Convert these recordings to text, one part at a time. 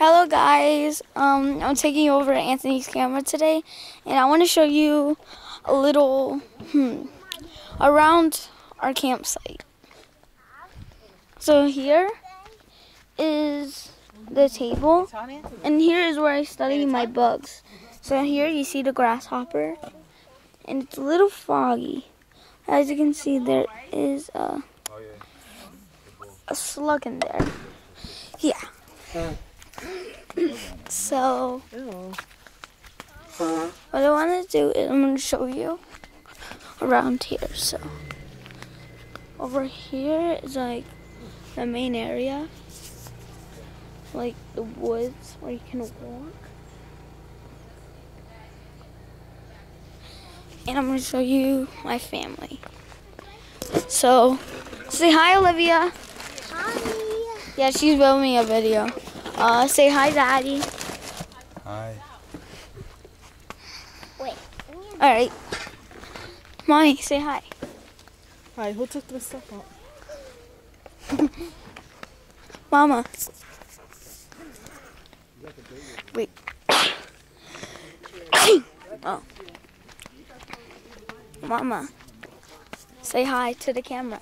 Hello guys, I'm taking over Anthony's camera today, and I want to show you a little around our campsite. So here is the table, and here is where I study my bugs. So here you see the grasshopper, and it's a little foggy. As you can see, there is a slug in there. Yeah. So, what I want to do is I'm going to show you around here. So, over here is like the main area, like the woods where you can walk. And I'm going to show you my family. So, say hi, Olivia. Hi. Yeah, she's filming me a video. Say hi, Daddy. Hi. Wait. All right. Mommy, say hi. Hi, who took the stuff out? Mama. Wait. Oh. Mama. Say hi to the camera.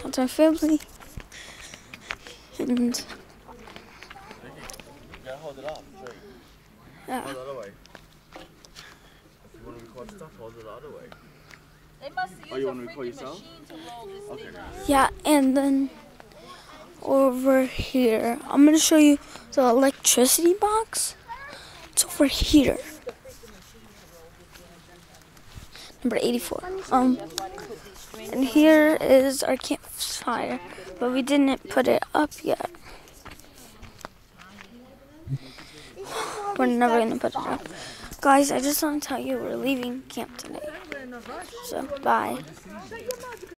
That's our family. And You gotta hold it up straight. yeah. Hold it the other way. If you want to record stuff, hold it the other way. They must use you a want to record freaking yourself? machine to roll this thing out. Yeah, and then over here, I'm gonna show you the electricity box. It's over here. Number 84. And here is our campfire, but we didn't put it up yet. We're never gonna put it up. Guys, I just want to tell you we're leaving camp today. So, bye.